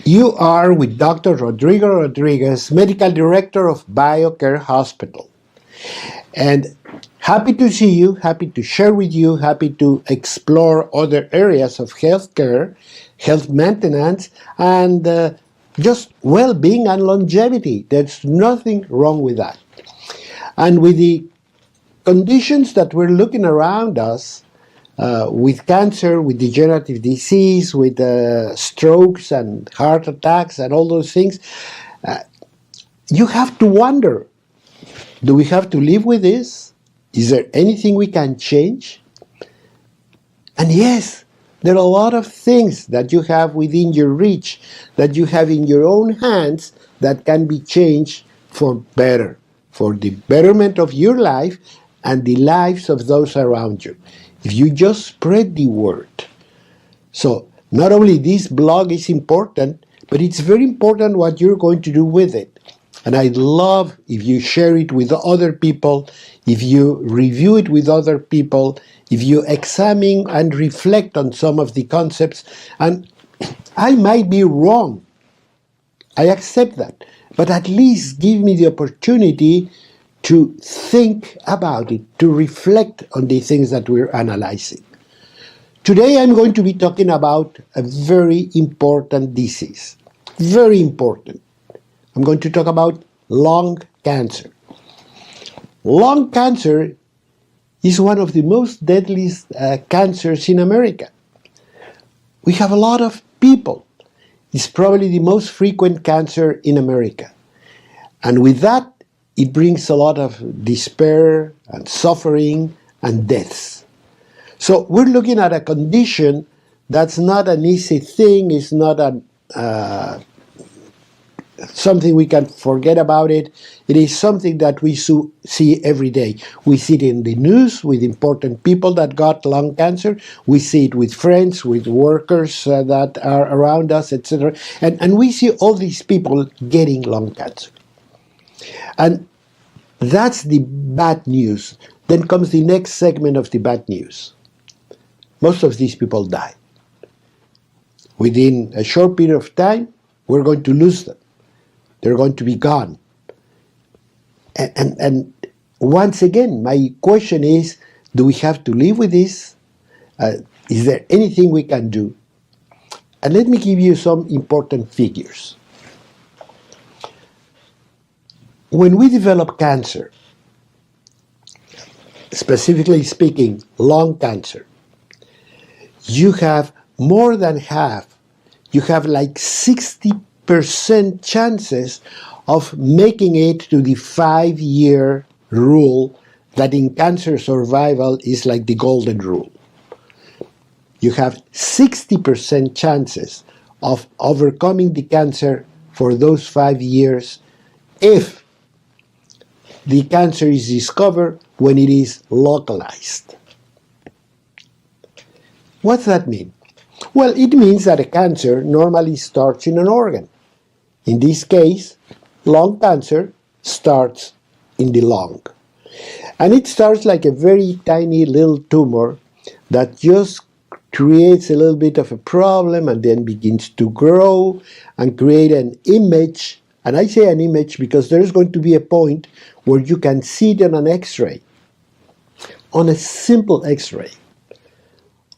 You are with Dr. Rodrigo Rodriguez, Medical Director of BioCare Hospital. And happy to see you, happy to share with you, happy to explore other areas of healthcare, health maintenance, and just well-being and longevity. There's nothing wrong with that. And with the conditions that we're looking around us, with cancer, with degenerative disease, with strokes and heart attacks and all those things, you have to wonder, do we have to live with this? Is there anything we can change? And yes, there are a lot of things that you have within your reach, that you have in your own hands, that can be changed for better, for the betterment of your life and the lives of those around you, if you just spread the word. So not only this blog is important, but it's very important what you're going to do with it. And I'd love if you share it with other people, if you review it with other people, if you examine and reflect on some of the concepts. And I might be wrong. I accept that. But at least give me the opportunity to think about it, to reflect on the things that we're analyzing. Today I'm going to be talking about a very important disease. Very important. I'm going to talk about lung cancer. Lung cancer is one of the most deadliest cancers in America. We have a lot of people. It's probably the most frequent cancer in America. And with that, it brings a lot of despair and suffering and deaths. So we're looking at a condition that's not an easy thing. It's not something we can forget about it. It is something that we see every day. We see it in the news with important people that got lung cancer. We see it with friends, with workers that are around us, etc. And we see all these people getting lung cancer. And that's the bad news. Then comes the next segment of the bad news. Most of these people die. Within a short period of time, we're going to lose them. They're going to be gone. And once again, my question is, do we have to live with this? Is there anything we can do? And let me give you some important figures. When we develop cancer, specifically speaking, lung cancer, you have more than half, you have like 60% chances of making it to the 5-year rule that in cancer survival is like the golden rule. You have 60% chances of overcoming the cancer for those 5 years if the cancer is discovered when it is localized. What's that mean? Well, it means that a cancer normally starts in an organ. In this case, lung cancer starts in the lung. And it starts like a very tiny little tumor that just creates a little bit of a problem and then begins to grow and create an image. And I say an image because there is going to be a point where you can see it on an X-ray, on a simple X-ray,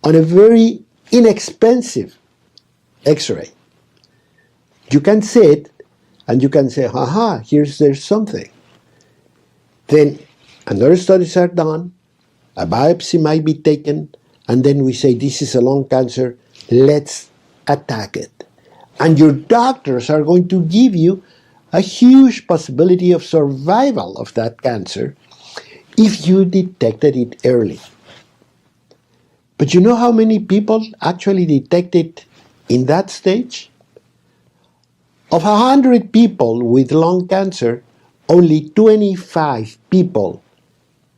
on a very inexpensive X-ray. You can see it and you can say, aha, there's something. Then another studies are done, a biopsy might be taken, and then we say, this is a lung cancer, let's attack it. And your doctors are going to give you a huge possibility of survival of that cancer if you detected it early. But you know how many people actually detect it in that stage? Of 100 people with lung cancer, only 25 people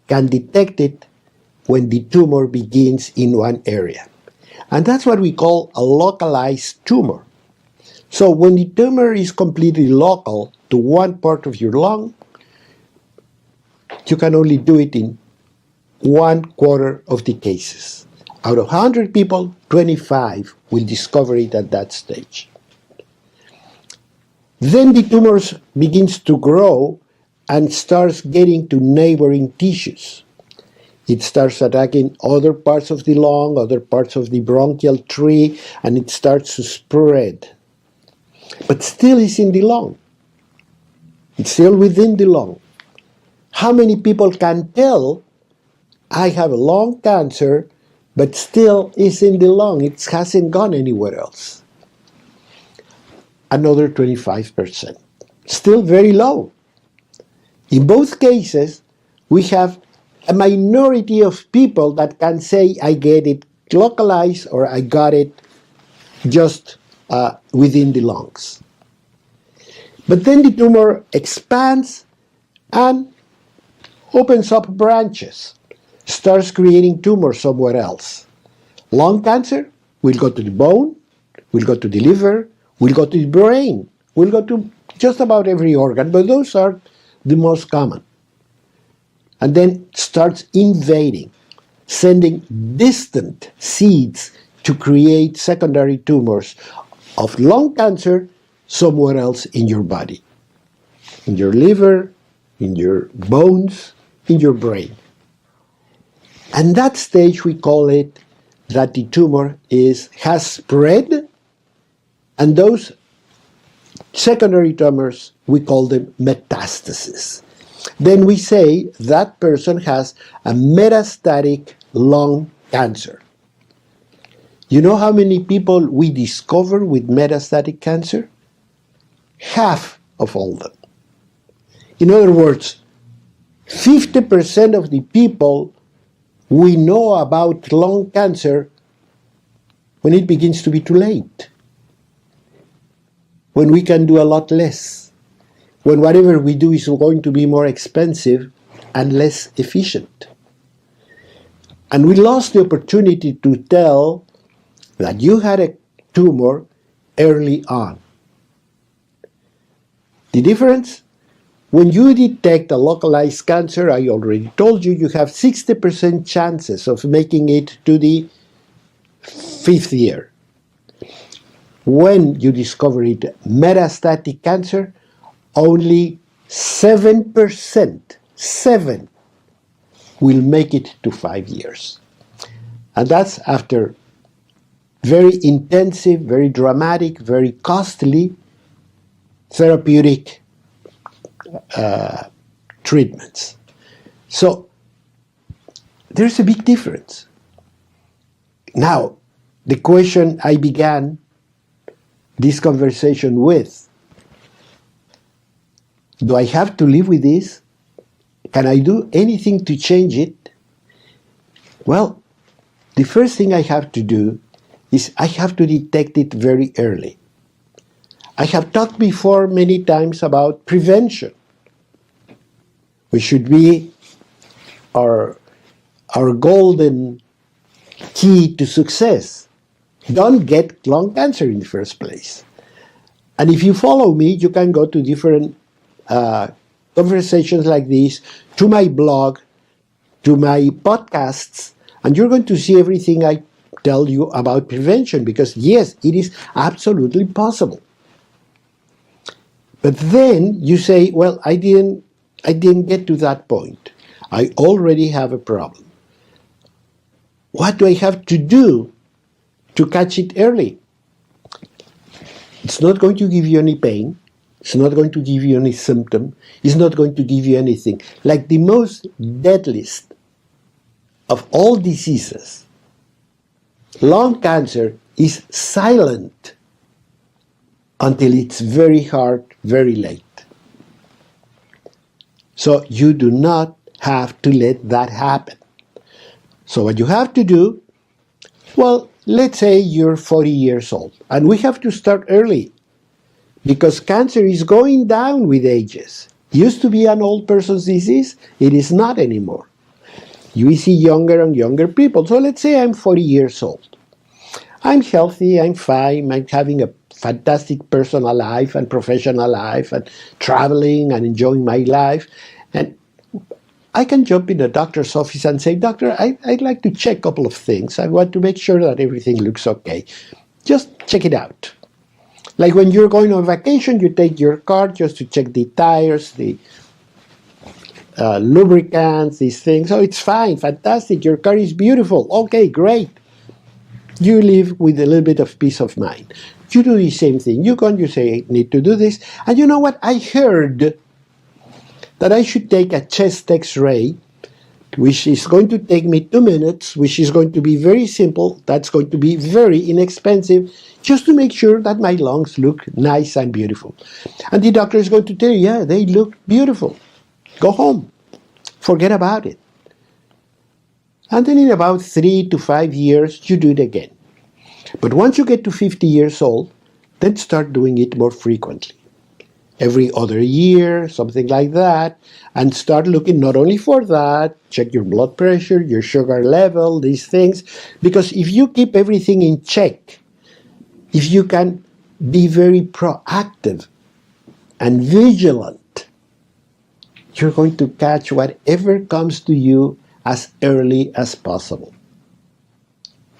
can detect it when the tumor begins in one area. And that's what we call a localized tumor. So when the tumor is completely local to one part of your lung, you can only do it in 1/4 of the cases. Out of 100 people, 25 will discover it at that stage. Then the tumors begins to grow and starts getting to neighboring tissues. It starts attacking other parts of the lung, other parts of the bronchial tree, and it starts to spread. But still it's in the lung. It's still within the lung. How many people can tell, I have a lung cancer, but still it's in the lung, it hasn't gone anywhere else? Another 25%. Still very low. In both cases, we have a minority of people that can say, I get it localized or I got it just within the lungs. But then the tumor expands and opens up branches, starts creating tumors somewhere else. Lung cancer will go to the bone, will go to the liver, will go to the brain, will go to just about every organ, but those are the most common. And then starts invading, sending distant seeds to create secondary tumors of lung cancer somewhere else in your body, in your liver, in your bones, in your brain. And that stage we call it that the tumor has spread, and those secondary tumors, we call them metastases. Then we say that person has a metastatic lung cancer. You know how many people we discover with metastatic cancer? Half of all them. In other words, 50% of the people we know about lung cancer when it begins to be too late, when we can do a lot less, when whatever we do is going to be more expensive and less efficient. And we lost the opportunity to tell that you had a tumor early on. The difference? When you detect a localized cancer, I already told you, you have 60% chances of making it to the 5th year. When you discover it metastatic cancer, only 7% will make it to 5 years. And that's after very intensive, very dramatic, very costly therapeutic treatments. So there's a big difference. Now, the question I began this conversation with, do I have to live with this? Can I do anything to change it? Well, the first thing I have to do is I have to detect it very early. I have talked before many times about prevention, which should be our golden key to success. Don't get lung cancer in the first place. And if you follow me, you can go to different conversations like this, to my blog, to my podcasts, and you're going to see everything I tell you about prevention, because yes, it is absolutely possible. But then you say, well, I didn't get to that point. I already have a problem. What do I have to do to catch it early? It's not going to give you any pain. It's not going to give you any symptom. It's not going to give you anything. Like the most deadliest of all diseases, lung cancer is silent until it's very hard, very late. So you do not have to let that happen. So what you have to do, well, let's say you're 40 years old, and we have to start early, because cancer is going down with ages. Used to be an old person's disease, it is not anymore. You see younger and younger people. So let's say I'm 40 years old. I'm healthy, I'm fine, I'm having a fantastic personal life and professional life and traveling and enjoying my life. And I can jump in a doctor's office and say, Doctor, I'd like to check a couple of things. I want to make sure that everything looks okay. Just check it out. Like when you're going on vacation, you take your car just to check the tires, the lubricants, these things. Oh, it's fine, fantastic, your car is beautiful. Okay, great. You live with a little bit of peace of mind. You do the same thing. You go and you say, I need to do this. And you know what? I heard that I should take a chest x-ray, which is going to take me 2 minutes, which is going to be very simple. That's going to be very inexpensive, just to make sure that my lungs look nice and beautiful. And the doctor is going to tell you, yeah, they look beautiful. Go home. Forget about it. And then in about 3 to 5 years, you do it again. But once you get to 50 years old, then start doing it more frequently. Every other year, something like that, and start looking not only for that, check your blood pressure, your sugar level, these things, because if you keep everything in check, if you can be very proactive and vigilant, you're going to catch whatever comes to you as early as possible.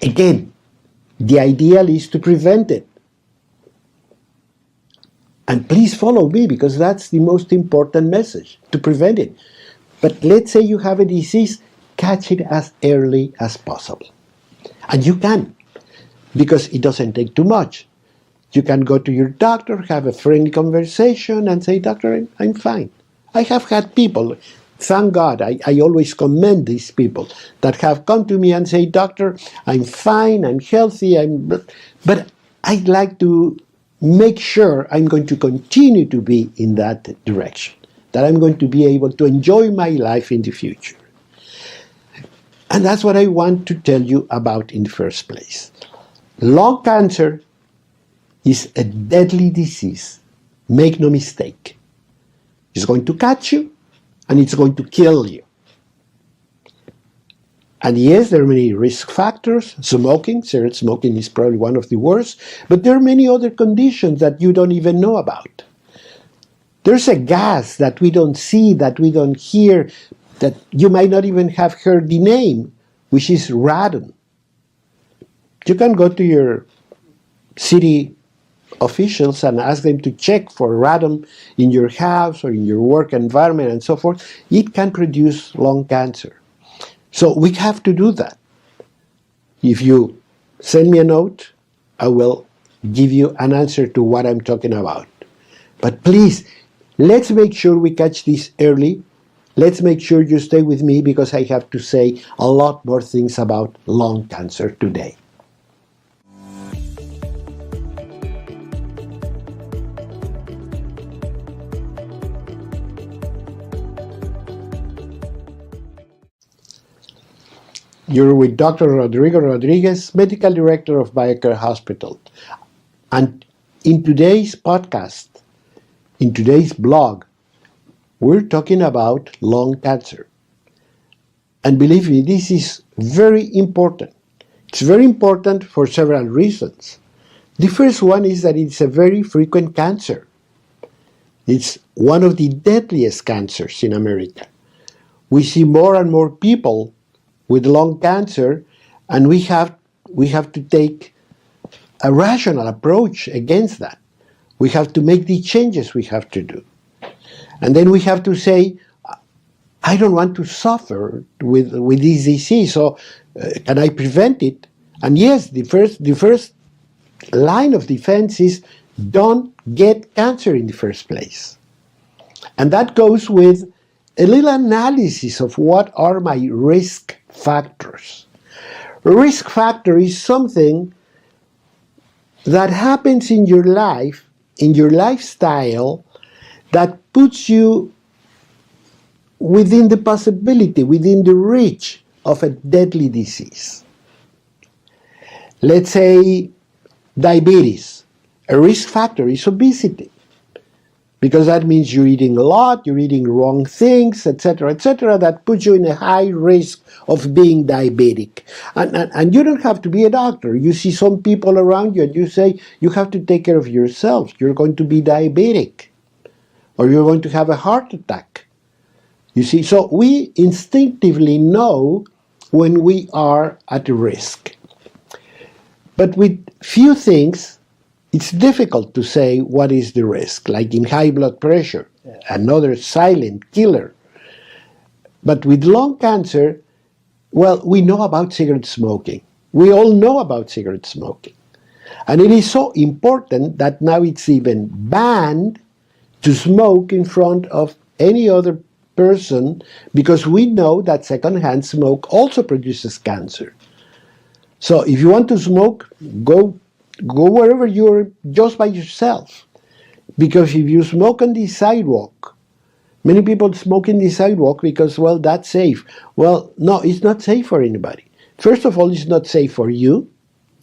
Again, the ideal is to prevent it. And please follow me, because that's the most important message, to prevent it. But let's say you have a disease, catch it as early as possible. And you can, because it doesn't take too much. You can go to your doctor, have a friendly conversation, and say, Doctor, I'm fine. I have had people, thank God, I always commend these people that have come to me and say, Doctor, I'm fine, I'm healthy, but I'd like to make sure I'm going to continue to be in that direction, that I'm going to be able to enjoy my life in the future. And that's what I want to tell you about in the first place. Lung cancer is a deadly disease. Make no mistake. It's going to catch you, and it's going to kill you. And yes, there are many risk factors. Smoking, cigarette smoking is probably one of the worst, but there are many other conditions that you don't even know about. There's a gas that we don't see, that we don't hear, that you might not even have heard the name, which is radon. You can go to your city officials and ask them to check for radon in your house or in your work environment and so forth. It can produce lung cancer. So we have to do that. If you send me a note, I will give you an answer to what I'm talking about. But please, let's make sure we catch this early. Let's make sure you stay with me, because I have to say a lot more things about lung cancer today. You're with Dr. Rodrigo Rodriguez, Medical Director of BioCare Hospital. And in today's podcast, in today's blog, we're talking about lung cancer. And believe me, this is very important. It's very important for several reasons. The first one is that it's a very frequent cancer. It's one of the deadliest cancers in America. We see more and more people with lung cancer, and we have to take a rational approach against that. We have to make the changes we have to do. And then we have to say, I don't want to suffer with this disease, so can I prevent it? And yes, the first line of defense is don't get cancer in the first place. And that goes with a little analysis of what are my risk factors. A risk factor is something that happens in your life, in your lifestyle, that puts you within the possibility, within the reach of a deadly disease. Let's say diabetes. A risk factor is obesity, because that means you're eating a lot, you're eating wrong things, etc., that puts you in a high risk of being diabetic. And you don't have to be a doctor. You see some people around you and you say, you have to take care of yourself. You're going to be diabetic, or you're going to have a heart attack. You see, so we instinctively know when we are at risk. But with few things, it's difficult to say what is the risk, like in high blood pressure, another silent killer. But with lung cancer, well, we know about cigarette smoking. We all know about cigarette smoking. And it is so important that now it's even banned to smoke in front of any other person, because we know that secondhand smoke also produces cancer. So if you want to smoke, go wherever you're just by yourself. Because if you smoke on the sidewalk, many people smoke in the sidewalk because, well, that's safe. Well, no, it's not safe for anybody. First of all, it's not safe for you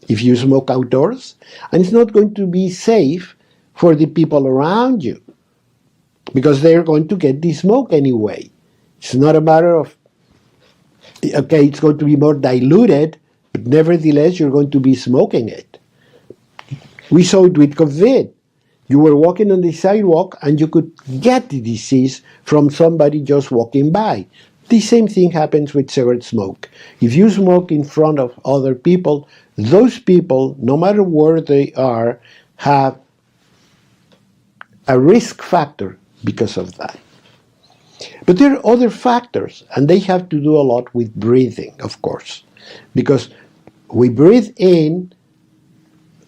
if you smoke outdoors, and it's not going to be safe for the people around you, because they're going to get the smoke anyway. It's not a matter of, okay, it's going to be more diluted, but nevertheless, you're going to be smoking it. We saw it with COVID. You were walking on the sidewalk and you could get the disease from somebody just walking by. The same thing happens with cigarette smoke. If you smoke in front of other people, those people, no matter where they are, have a risk factor because of that. But there are other factors, and they have to do a lot with breathing, of course, because we breathe in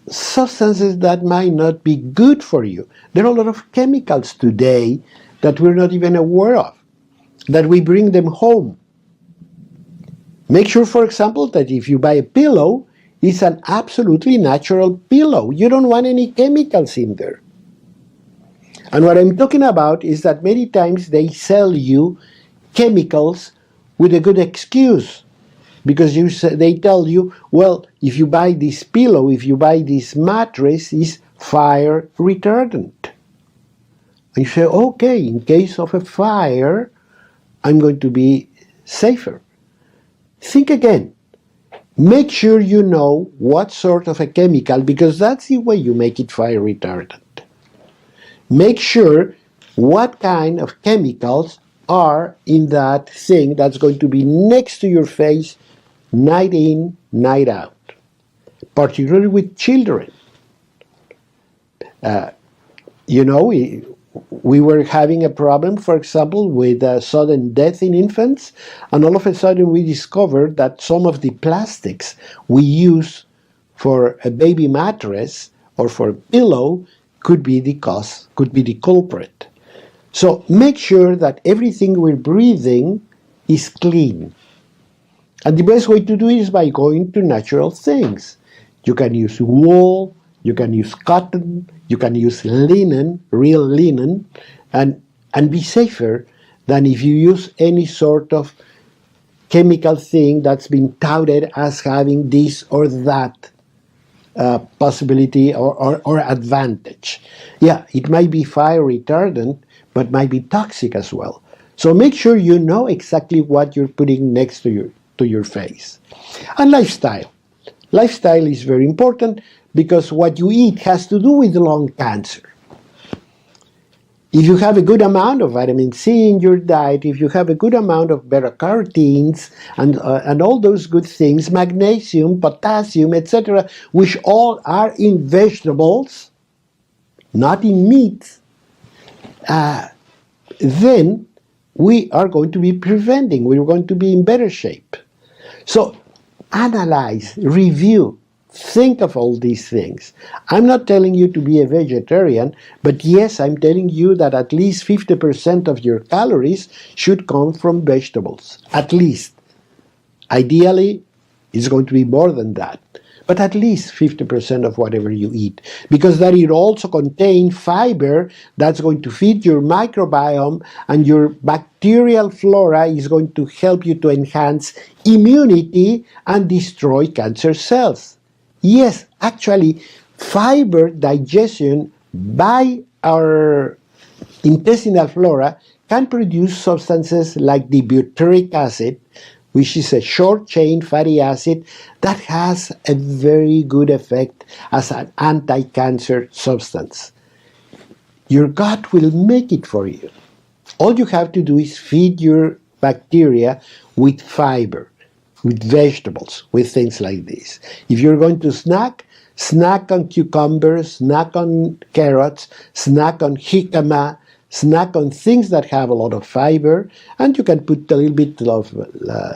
substances that might not be good for you. There are a lot of chemicals today that we're not even aware of, that we bring them home. Make sure, for example, that if you buy a pillow, it's an absolutely natural pillow. You don't want any chemicals in there. And what I'm talking about is that many times they sell you chemicals with a good excuse. Because they tell you, well, if you buy this pillow, if you buy this mattress, it's fire retardant. And you say, okay, in case of a fire, I'm going to be safer. Think again. Make sure you know what sort of a chemical, because that's the way you make it fire retardant. Make sure what kind of chemicals are in that thing that's going to be next to your face night in, night out, particularly with children. We were having a problem, for example, with sudden death in infants, and all of a sudden we discovered that some of the plastics we use for a baby mattress or for a pillow could be the cause, could be the culprit. So make sure that everything we're breathing is clean. And the best way to do it is by going to natural things. You can use wool, you can use cotton, you can use linen, real linen, and be safer than if you use any sort of chemical thing that's been touted as having this or that possibility or advantage. Yeah, it might be fire retardant, but might be toxic as well. So make sure you know exactly what you're putting next to your face. And lifestyle. Lifestyle is very important because what you eat has to do with lung cancer. If you have a good amount of vitamin C in your diet, if you have a good amount of beta-carotenes and all those good things, magnesium, potassium, etc., which all are in vegetables, not in meat, then we are going to be preventing, we're going to be in better shape. So analyze, review, think of all these things. I'm not telling you to be a vegetarian, but yes, I'm telling you that at least 50% of your calories should come from vegetables. At least. Ideally, it's going to be more than that. But at least 50% of whatever you eat. Because that it also contains fiber that's going to feed your microbiome, and your bacterial flora is going to help you to enhance immunity and destroy cancer cells. Yes, actually, fiber digestion by our intestinal flora can produce substances like the butyric acid, which is a short-chain fatty acid that has a very good effect as an anti-cancer substance. Your gut will make it for you. All you have to do is feed your bacteria with fiber, with vegetables, with things like this. If you're going to snack, Snack on cucumbers, snack on carrots, snack on jicama, snack on things that have a lot of fiber, and you can put a little bit of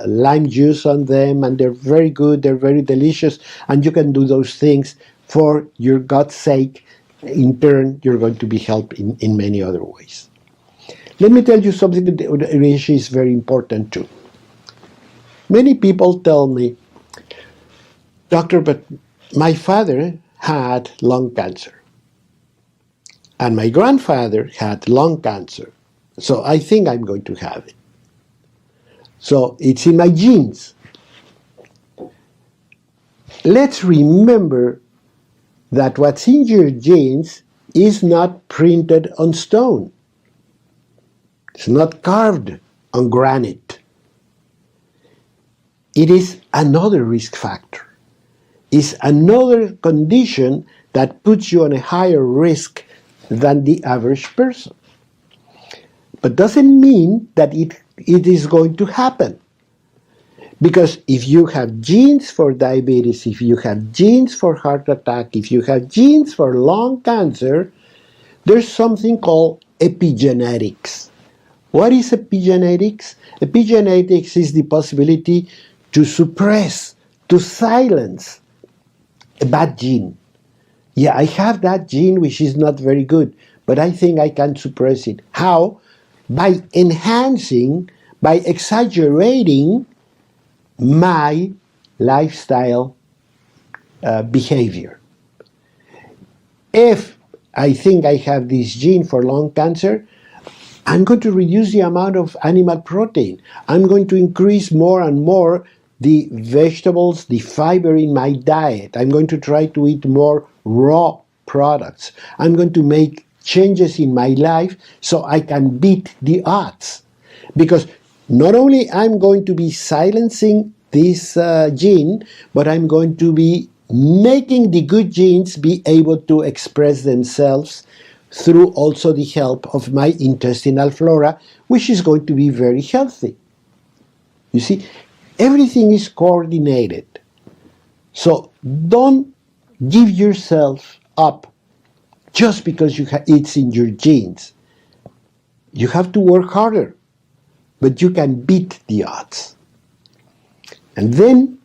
lime juice on them, and they're very good, they're very delicious, and you can do those things for your gut's sake. In turn, you're going to be helped in many other ways. Let me tell you something that is very important too. Many people tell me, doctor, but my father had lung cancer. And my grandfather had lung cancer. So I think I'm going to have it. So it's in my genes. Let's remember that what's in your genes is not printed on stone. It's not carved on granite. It is another risk factor. It's another condition that puts you on a higher risk than the average person. But doesn't mean that it is going to happen. Because if you have genes for diabetes, if you have genes for heart attack, if you have genes for lung cancer, there's something called epigenetics. What is epigenetics? Epigenetics is the possibility to suppress, to silence a bad gene. Yeah, I have that gene which is not very good, but I think I can suppress it. How? By enhancing, by exaggerating my lifestyle behavior. If I think I have this gene for lung cancer, I'm going to reduce the amount of animal protein. I'm going to increase more and more the vegetables, the fiber in my diet. I'm going to try to eat more raw products. I'm going to make changes in my life so I can beat the odds. Because not only I'm going to be silencing this gene, but I'm going to be making the good genes be able to express themselves through also the help of my intestinal flora, which is going to be very healthy. You see, everything is coordinated. So don't give yourself up just because it's in your genes. You have to work harder, but you can beat the odds. And then,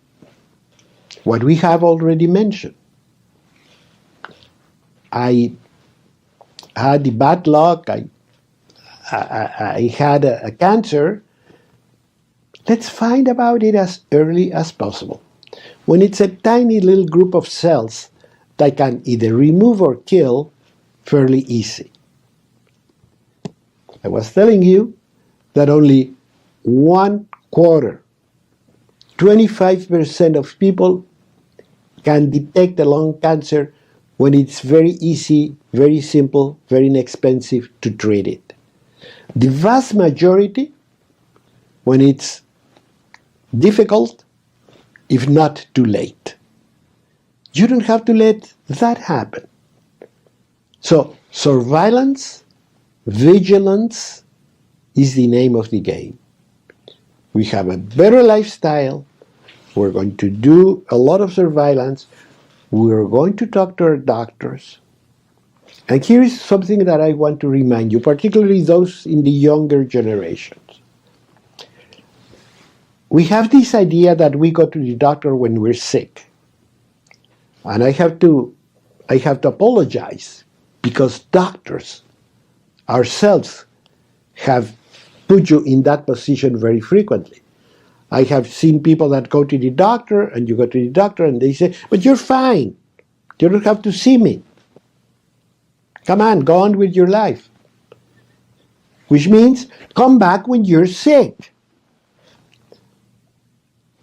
what we have already mentioned, I had the bad luck, I had a cancer. Let's find about it as early as possible. When it's a tiny little group of cells that can either remove or kill fairly easy. I was telling you that only 1/4, 25% of people can detect a lung cancer when it's very easy, very simple, very inexpensive to treat it. The vast majority, when it's difficult, if not too late. You don't have to let that happen. So, surveillance, vigilance is the name of the game. We have a better lifestyle. We're going to do a lot of surveillance. We're going to talk to our doctors. And here is something that I want to remind you, particularly those in the younger generations. We have this idea that we go to the doctor when we're sick. And I have to apologize because doctors ourselves have put you in that position very frequently. I have seen people that go to the doctor, and you go to the doctor, and they say, but you're fine. You don't have to see me. Come on, go on with your life. Which means, come back when you're sick.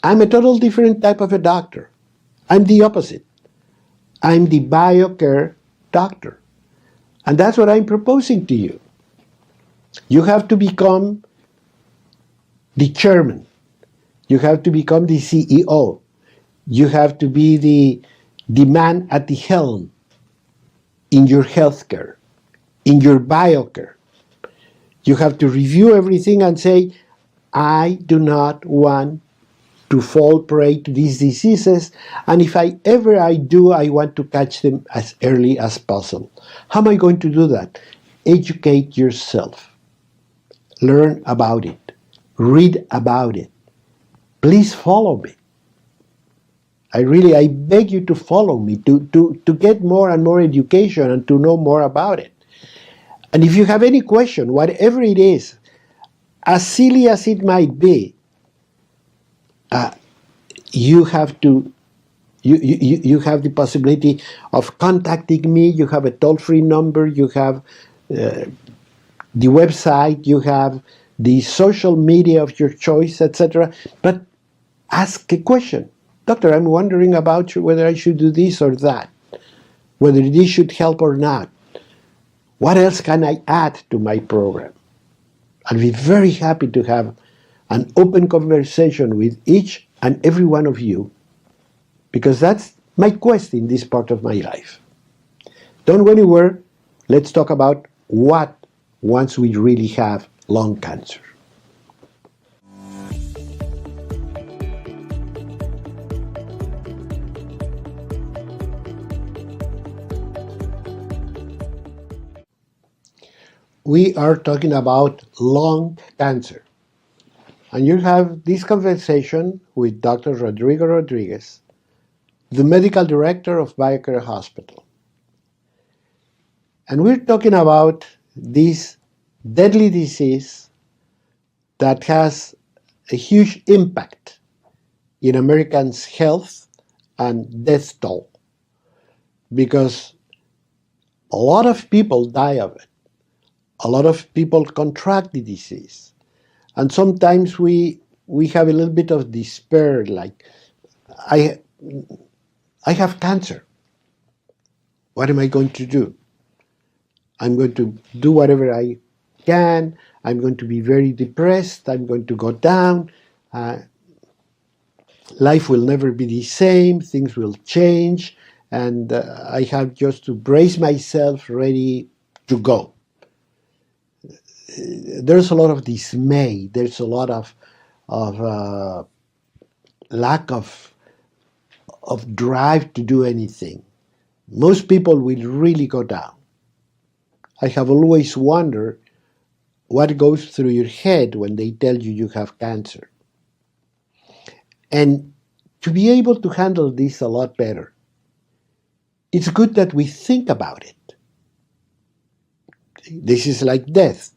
I'm a total different type of a doctor. I'm the opposite. I'm the BioCare doctor. And that's what I'm proposing to you. You have to become the chairman. You have to become the CEO. You have to be the man at the helm in your healthcare, in your BioCare. You have to review everything and say, I do not want to fall prey to these diseases, and if I do, I want to catch them as early as possible. How am I going to do that? Educate yourself. Learn about it. Read about it. Please follow me. I beg you to follow me, to get more and more education and to know more about it. And if you have any question, whatever it is, as silly as it might be, you have the possibility of contacting me. You have a toll-free number. You have the website. You have the social media of your choice, etc. But ask a question. Doctor, I'm wondering about whether I should do this or that, whether this should help or not. What else can I add to my program? I'll be very happy to have an open conversation with each and every one of you, because that's my quest in this part of my life. Don't go anywhere. Let's talk about what once we really have lung cancer. We are talking about lung cancer. And you have this conversation with Dr. Rodrigo Rodriguez, the medical director of BioCare Hospital. And we're talking about this deadly disease that has a huge impact in Americans' health and death toll, because a lot of people die of it. A lot of people contract the disease. And sometimes we have a little bit of despair, like, I have cancer. What am I going to do? I'm going to do whatever I can. I'm going to be very depressed. I'm going to go down. Life will never be the same. Things will change. And I have just to brace myself ready to go. There's a lot of dismay. There's a lot of lack of drive to do anything. Most people will really go down. I have always wondered what goes through your head when they tell you you have cancer. And to be able to handle this a lot better, it's good that we think about it. This is like death.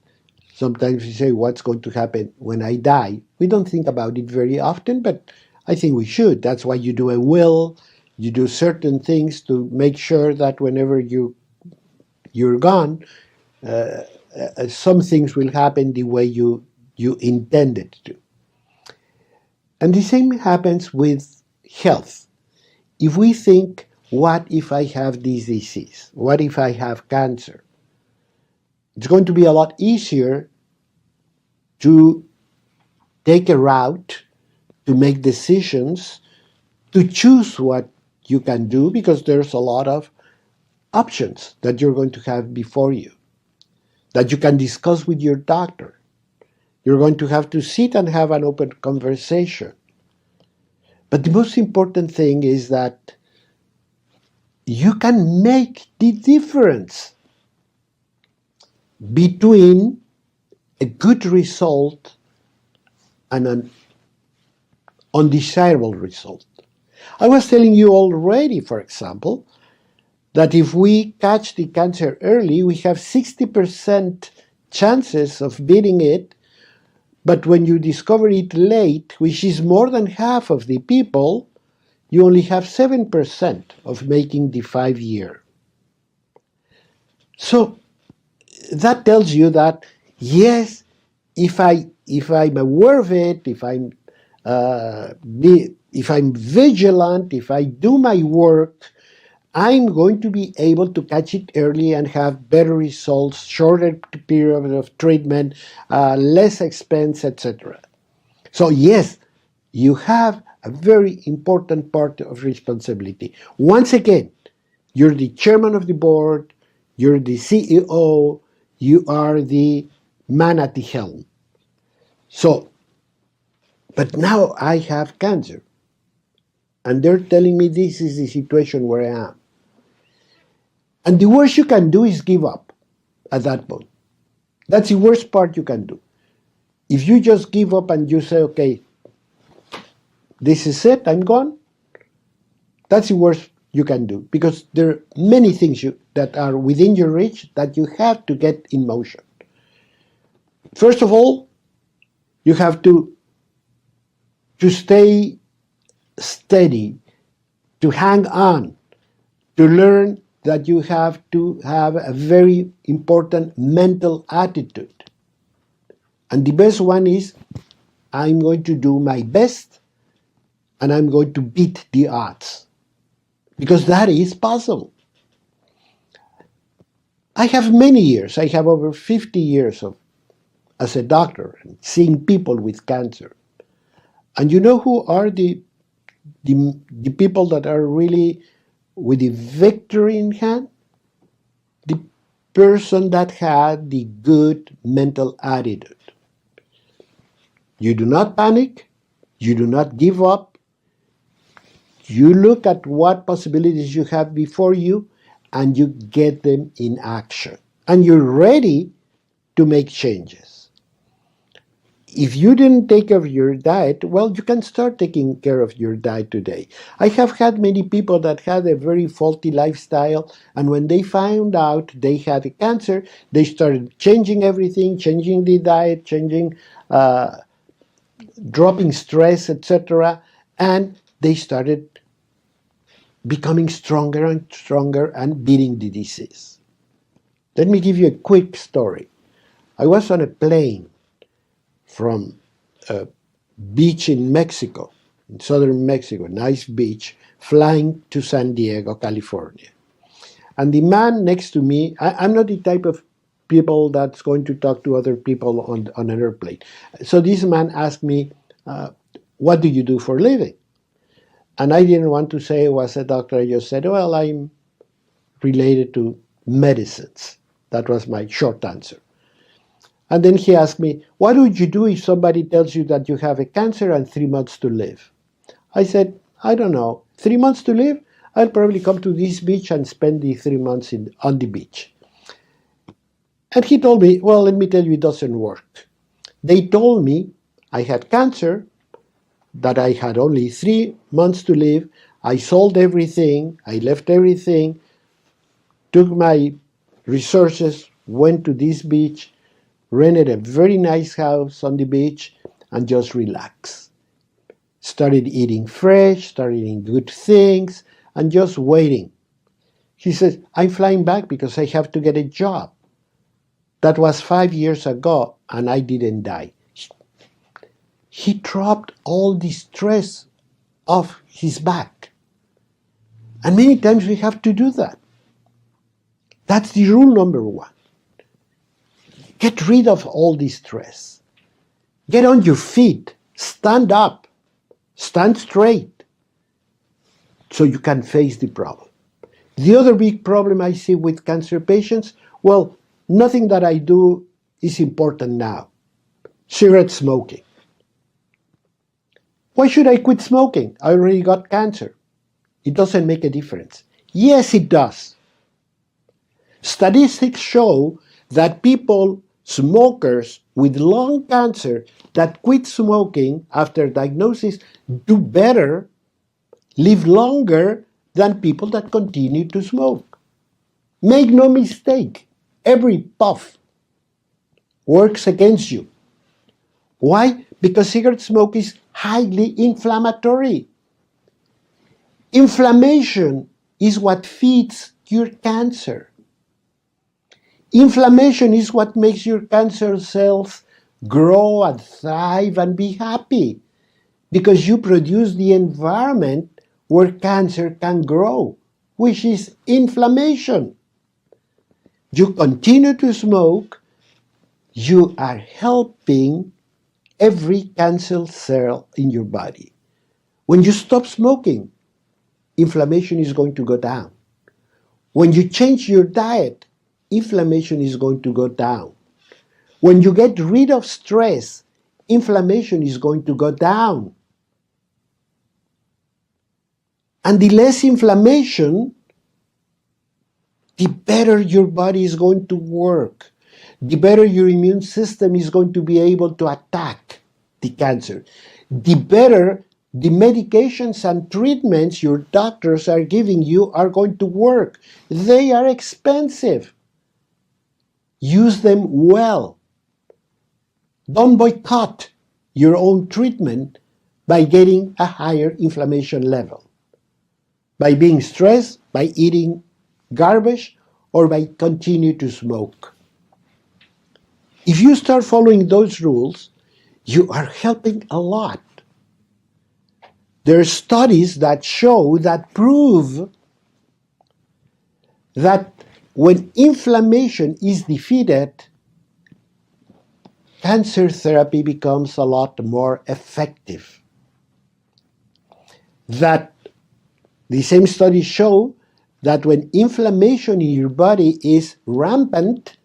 Sometimes we say, what's going to happen when I die? We don't think about it very often, but I think we should. That's why you do a will. You do certain things to make sure that whenever you're gone, some things will happen the way you intended to. And the same happens with health. If we think, what if I have this disease? What if I have cancer? It's going to be a lot easier to take a route, to make decisions, to choose what you can do, because there's a lot of options that you're going to have before you, that you can discuss with your doctor. You're going to have to sit and have an open conversation. But the most important thing is that you can make the difference between a good result and an undesirable result. I was telling you already, for example, that if we catch the cancer early, we have 60% chances of beating it, but when you discover it late, which is more than half of the people, you only have 7% of making the 5-year. So that tells you that, yes, if I'm aware of it, if I'm vigilant, if I do my work, I'm going to be able to catch it early and have better results, shorter period of treatment, less expense, etc. So yes, you have a very important part of responsibility. Once again, you're the chairman of the board, you're the CEO, you are the man at the helm. So But now I have cancer. And they're telling me this is the situation where I am. And the worst you can do is give up at that point. That's the worst part you can do. If you just give up and you say, okay, this is it, I'm gone, that's the worst you can do. Because there are many things that are within your reach that you have to get in motion. First of all, you have to stay steady, to hang on, to learn that you have to have a very important mental attitude. And the best one is, I'm going to do my best and I'm going to beat the odds. Because that is possible. I have many years, I have over 50 years as a doctor and seeing people with cancer. And you know who are the people that are really with the victory in hand? The person that had the good mental attitude. You do not panic, you do not give up, you look at what possibilities you have before you and you get them in action. And you're ready to make changes. If you didn't take care of your diet, well, you can start taking care of your diet today. I have had many people that had a very faulty lifestyle, and when they found out they had a cancer, they started changing everything, changing the diet, dropping stress, etc., and they started becoming stronger and stronger and beating the disease. Let me give you a quick story. I was on a plane from a beach in Mexico, in southern Mexico, nice beach, flying to San Diego, California. And the man next to me, I'm not the type of people that's going to talk to other people on an airplane. So this man asked me, what do you do for a living? And I didn't want to say I was a doctor. I just said, well, I'm related to medicines. That was my short answer. And then he asked me, what would you do if somebody tells you that you have a cancer and 3 months to live? I said, I don't know. 3 months to live? I'll probably come to this beach and spend the 3 months on the beach. And he told me, well, let me tell you, it doesn't work. They told me I had cancer, that I had only 3 months to live. I sold everything, I left everything, took my resources, went to this beach, rented a very nice house on the beach, and just relaxed. Started eating fresh, started eating good things, and just waiting. He says, I'm flying back because I have to get a job. That was 5 years ago, and I didn't die. He dropped all the stress off his back. And many times we have to do that. That's the rule number one. Get rid of all the stress. Get on your feet. Stand up. Stand straight so you can face the problem. The other big problem I see with cancer patients, well, nothing that I do is important now. Cigarette smoking. Why should I quit smoking? I already got cancer. It doesn't make a difference. Yes, it does. Statistics show that smokers with lung cancer that quit smoking after diagnosis do better, live longer than people that continue to smoke. Make no mistake, every puff works against you. Why? Because cigarette smoke is highly inflammatory. Inflammation is what feeds your cancer. Inflammation is what makes your cancer cells grow and thrive and be happy, because you produce the environment where cancer can grow, which is inflammation. You continue to smoke, you are helping every cancer cell in your body. When you stop smoking, inflammation is going to go down. When you change your diet, inflammation is going to go down. When you get rid of stress, inflammation is going to go down. And the less inflammation, the better your body is going to work, the better your immune system is going to be able to attack the cancer, the better the medications and treatments your doctors are giving you are going to work. They are expensive. Use them well. Don't boycott your own treatment by getting a higher inflammation level, by being stressed, by eating garbage, or by continue to smoke. If you start following those rules, you are helping a lot. There are studies that show, that prove that when inflammation is defeated, cancer therapy becomes a lot more effective. That the same studies show that when inflammation in your body is rampant,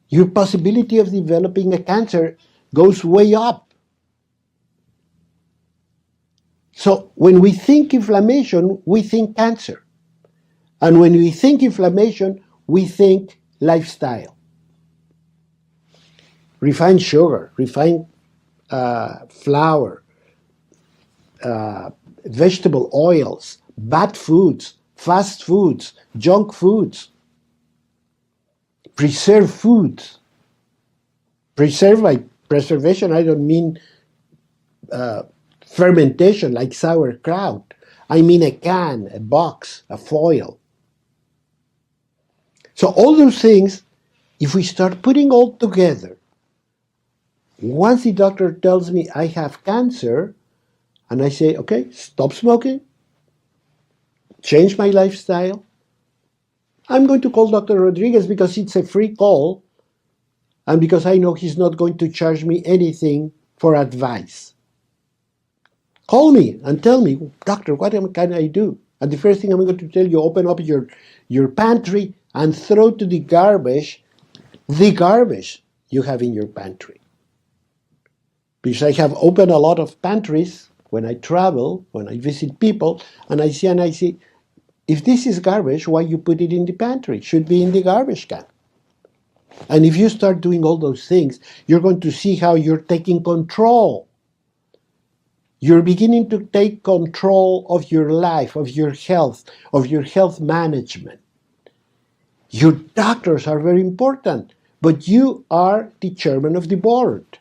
your possibility of developing a cancer goes way up. So when we think inflammation, we think cancer. And when we think inflammation, we think lifestyle. Refined sugar, refined flour, vegetable oils, bad foods, fast foods, junk foods, preserved foods. Preserved, by preservation, I don't mean fermentation like sauerkraut. I mean a can, a box, a foil. So all those things, if we start putting all together, once the doctor tells me I have cancer, and I say, okay, stop smoking, change my lifestyle, I'm going to call Dr. Rodriguez because it's a free call, and because I know he's not going to charge me anything for advice. Call me and tell me, doctor, what can I do? And the first thing I'm going to tell you, open up your pantry and throw to the garbage you have in your pantry. Because I have opened a lot of pantries when I travel, when I visit people, and I see, if this is garbage, why you put it in the pantry? It should be in the garbage can. And if you start doing all those things, you're going to see how you're taking control. You're beginning to take control of your life, of your health management. Your doctors are very important, but you are the chairman of the board.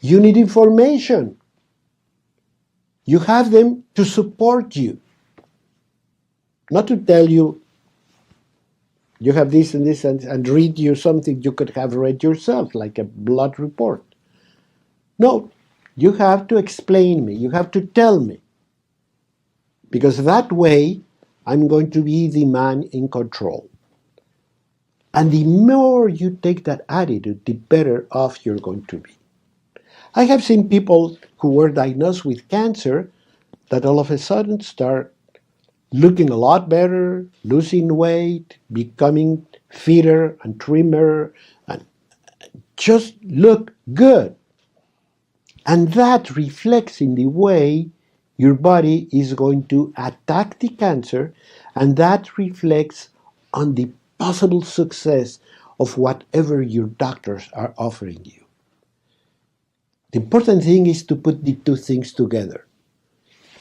You need information. You have them to support you, not to tell you you have this and this and read you something you could have read yourself, like a blood report. No, you have to explain me. You have to tell me. Because that way, I'm going to be the man in control. And the more you take that attitude, the better off you're going to be. I have seen people who were diagnosed with cancer that all of a sudden start looking a lot better, losing weight, becoming fitter and trimmer, and just look good. And that reflects in the way your body is going to attack the cancer, and that reflects on the possible success of whatever your doctors are offering you. The important thing is to put the two things together.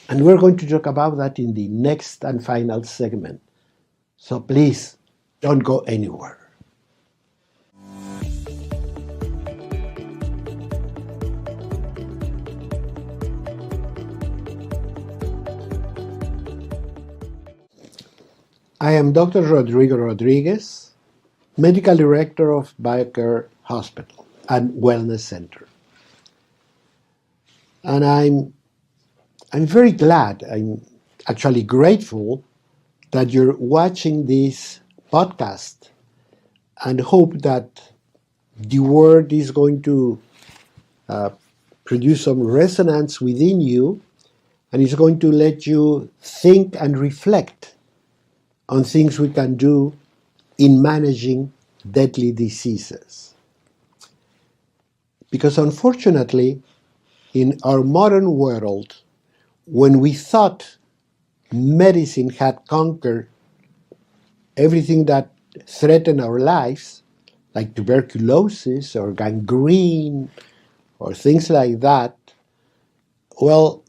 And we're going to talk about that in the next and final segment. So please, don't go anywhere. I am Dr. Rodrigo Rodriguez, Medical Director of BioCare Hospital and Wellness Center. And I'm very glad, I'm actually grateful that you're watching this podcast, and hope that the word is going to produce some resonance within you, and it's going to let you think and reflect on things we can do in managing deadly diseases. Because unfortunately, in our modern world, when we thought medicine had conquered everything that threatened our lives, like tuberculosis or gangrene or things like that, well,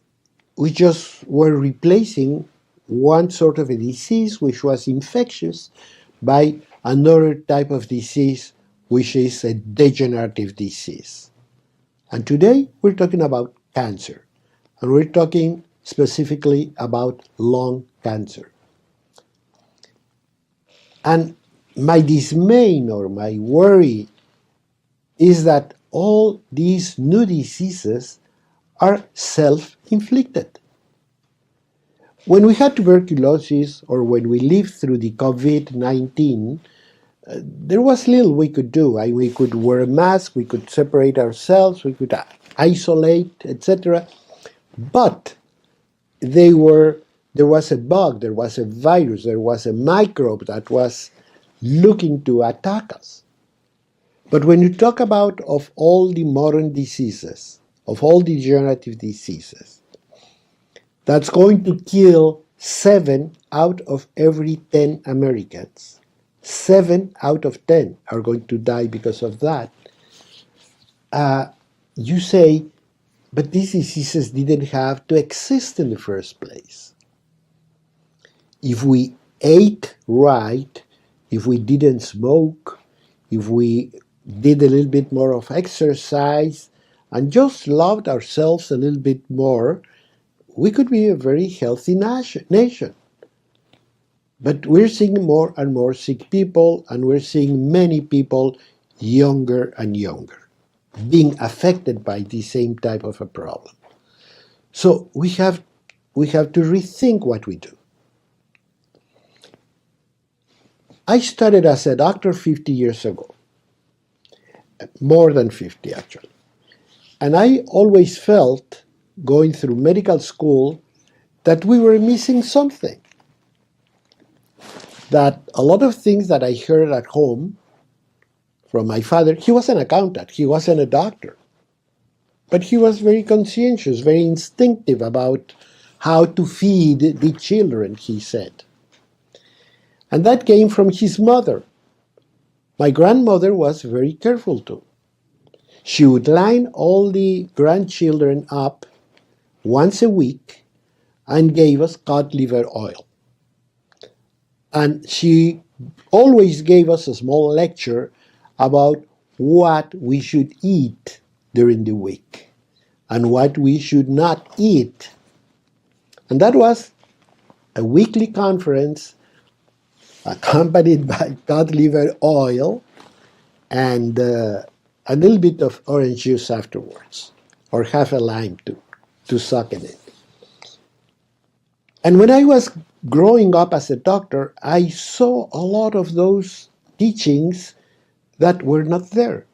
we just were replacing one sort of a disease, which was infectious, by another type of disease, which is a degenerative disease. And today we're talking about cancer, and we're talking specifically about lung cancer. And my dismay or my worry is that all these new diseases are self-inflicted. When we had tuberculosis or when we lived through the COVID-19, there was little we could do. We could wear a mask, we could separate ourselves, we could isolate, etc. But there was a bug, there was a virus, there was a microbe that was looking to attack us. But when you talk about of all the modern diseases, of all degenerative diseases, that's going to kill 7 out of every 10 Americans. 7 out of 10 are going to die because of that. You say, but these diseases didn't have to exist in the first place. If we ate right, if we didn't smoke, if we did a little bit more of exercise, and just loved ourselves a little bit more, we could be a very healthy nation. But we're seeing more and more sick people, and we're seeing many people younger and younger being affected by the same type of a problem. So we have to rethink what we do. I started as a doctor 50 years ago, more than 50 actually. And I always felt, going through medical school, that we were missing something. That a lot of things that I heard at home from my father, he was an accountant, he wasn't a doctor. But he was very conscientious, very instinctive about how to feed the children, he said. And that came from his mother. My grandmother was very careful too. She would line all the grandchildren up once a week and gave us cod liver oil. And she always gave us a small lecture about what we should eat during the week and what we should not eat. And that was a weekly conference accompanied by cod liver oil and a little bit of orange juice afterwards, or half a lime to suck in it. And when I was growing up as a doctor, I saw a lot of those teachings that were not there.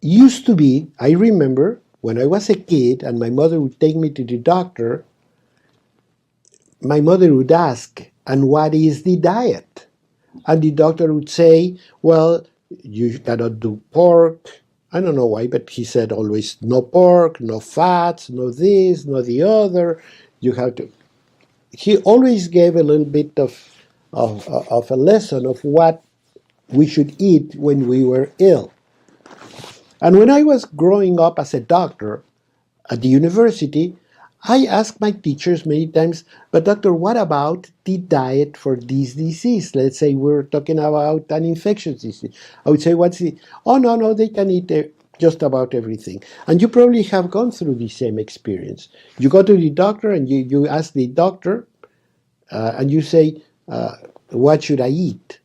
Used to be, I remember, when I was a kid and my mother would take me to the doctor, my mother would ask, and what is the diet? And the doctor would say, well, you cannot do pork. I don't know why, but he said always no pork, no fats, no this, no the other. You have to. He always gave a little bit of a lesson of what we should eat when we were ill. And when I was growing up as a doctor at the university, I asked my teachers many times, but doctor, what about the diet for this disease? Let's say we're talking about an infectious disease. I would say, what's the... Oh, no, they can eat just about everything. And you probably have gone through the same experience. You go to the doctor and you ask the doctor and you say, what should I eat?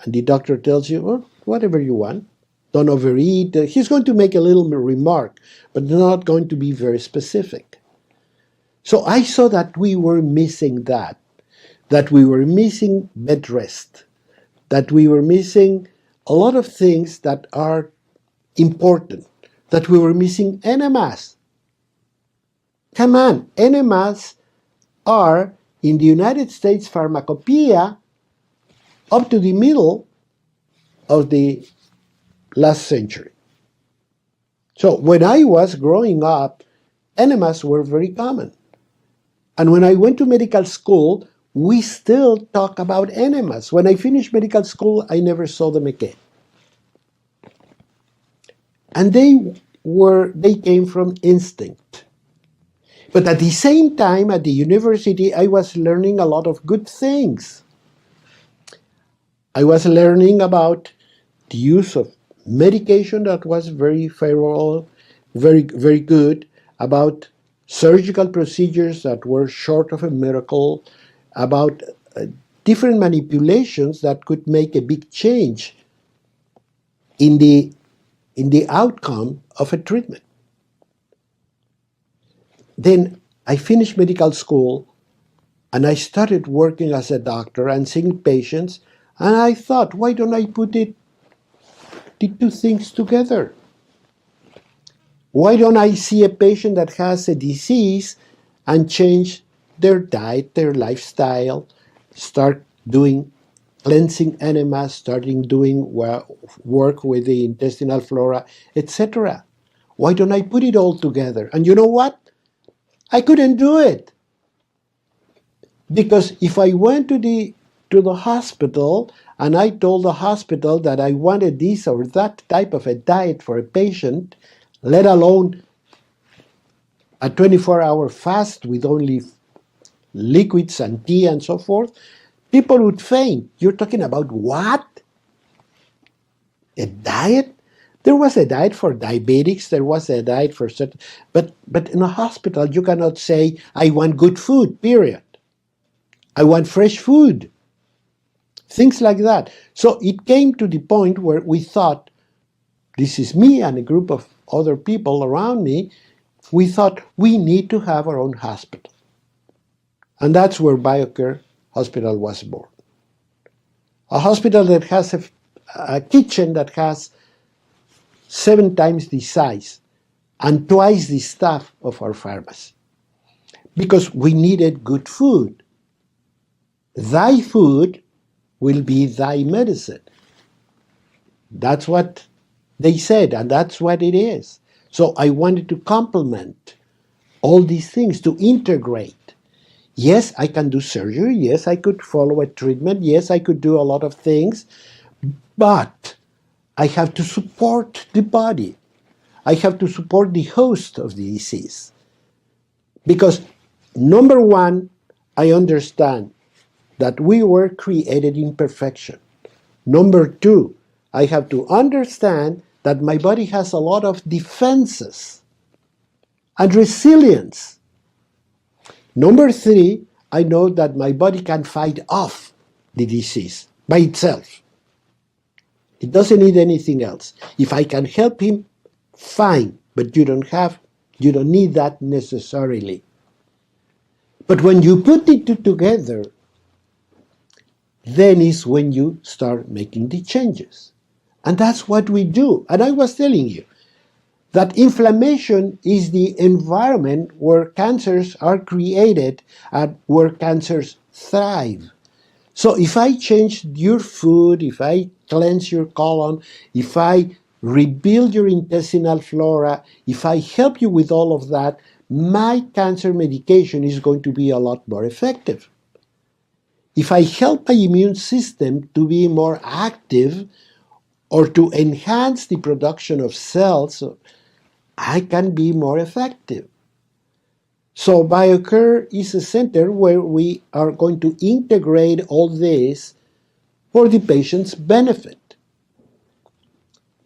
And the doctor tells you, well, whatever you want. Don't overeat. He's going to make a little remark, but not going to be very specific. So I saw that we were missing that we were missing bed rest, that we were missing a lot of things that are important, that we were missing enemas. Come on, enemas are in the United States pharmacopoeia up to the middle of the last century. So when I was growing up, enemas were very common. And when I went to medical school, we still talk about enemas. When I finished medical school, I never saw them again. And they came from instinct. But at the same time, at the university, I was learning a lot of good things. I was learning about the use of medication that was very favorable, very good, about surgical procedures that were short of a miracle, about different manipulations that could make a big change in the outcome of a treatment. Then I finished medical school and I started working as a doctor and seeing patients, and I thought, why don't I put the two things together? Why don't I see a patient that has a disease and change their diet, their lifestyle, start doing cleansing enemas, starting doing work with the intestinal flora, etc. Why don't I put it all together? And you know what? I couldn't do it. Because if I went to the hospital and I told the hospital that I wanted this or that type of a diet for a patient, let alone a 24-hour fast with only liquids and tea and so forth, people would faint. You're talking about what? A diet? There was a diet for diabetics, there was a diet for certain, but in a hospital you cannot say, I want good food, period. I want fresh food. Things like that. So it came to the point where we thought, this is me and a group of other people around me, we thought we need to have our own hospital. And that's where BioCare Hospital was born. A hospital that has a kitchen that has 7 times the size and twice the staff of our pharmacy. Because we needed good food. Thy food will be thy medicine. That's what they said, and that's what it is. So I wanted to complement all these things, to integrate. Yes, I can do surgery. Yes, I could follow a treatment. Yes, I could do a lot of things. But I have to support the body. I have to support the host of the disease. Because, number one, I understand that we were created in perfection. Number two, I have to understand that my body has a lot of defenses and resilience. Number three, I know that my body can fight off the disease by itself. It doesn't need anything else. If I can help him, fine, but you don't need that necessarily. But when you put the two together, then is when you start making the changes. And that's what we do. And I was telling you that inflammation is the environment where cancers are created and where cancers thrive. So if I change your food, if I cleanse your colon, if I rebuild your intestinal flora, if I help you with all of that, my cancer medication is going to be a lot more effective. If I help my immune system to be more active or to enhance the production of cells, I can be more effective. So BioCare is a center where we are going to integrate all this for the patient's benefit.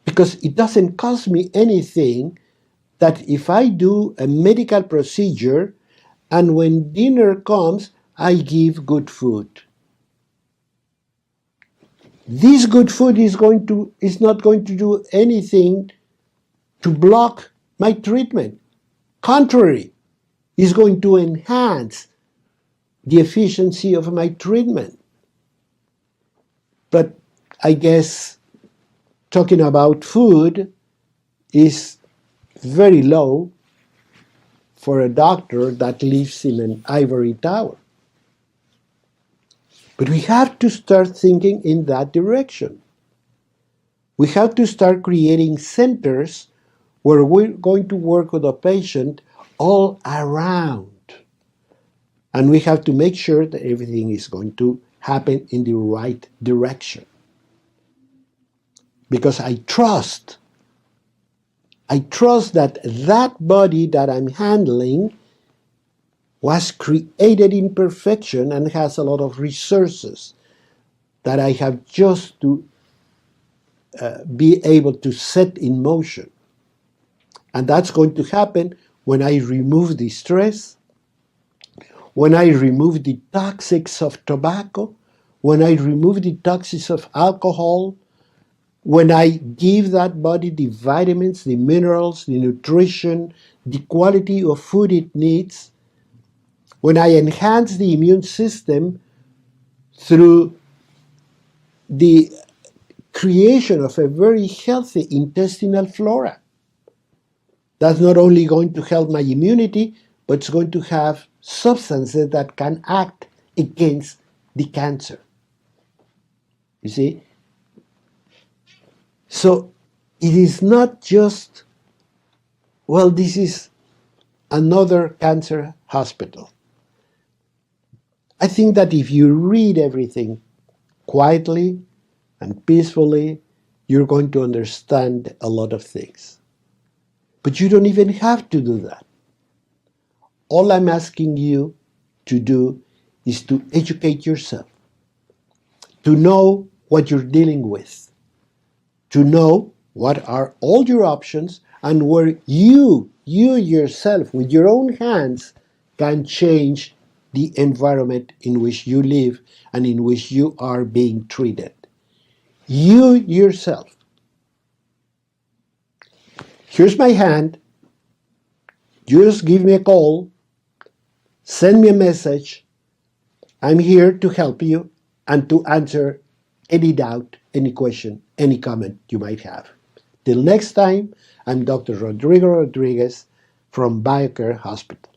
Because it doesn't cost me anything that if I do a medical procedure and when dinner comes, I give good food. This good food is not going to do anything to block my treatment. Contrary, is going to enhance the efficiency of my treatment. But I guess talking about food is very low for a doctor that lives in an ivory tower. But we have to start thinking in that direction. We have to start creating centers where we're going to work with a patient all around. And we have to make sure that everything is going to happen in the right direction. Because I trust that that body that I'm handling was created in perfection and has a lot of resources that I have just to be able to set in motion. And that's going to happen when I remove the stress, when I remove the toxics of tobacco, when I remove the toxics of alcohol, when I give that body the vitamins, the minerals, the nutrition, the quality of food it needs, when I enhance the immune system through the creation of a very healthy intestinal flora. That's not only going to help my immunity, but it's going to have substances that can act against the cancer. You see? So it is not just, well, this is another cancer hospital. I think that if you read everything quietly and peacefully, you're going to understand a lot of things. But you don't even have to do that. All I'm asking you to do is to educate yourself, to know what you're dealing with, to know what are all your options and where you yourself, with your own hands, can change the environment in which you live and in which you are being treated. You yourself. Here's my hand. Just give me a call. Send me a message. I'm here to help you and to answer any doubt, any question, any comment you might have. Till next time, I'm Dr. Rodrigo Rodriguez from BioCare Hospital.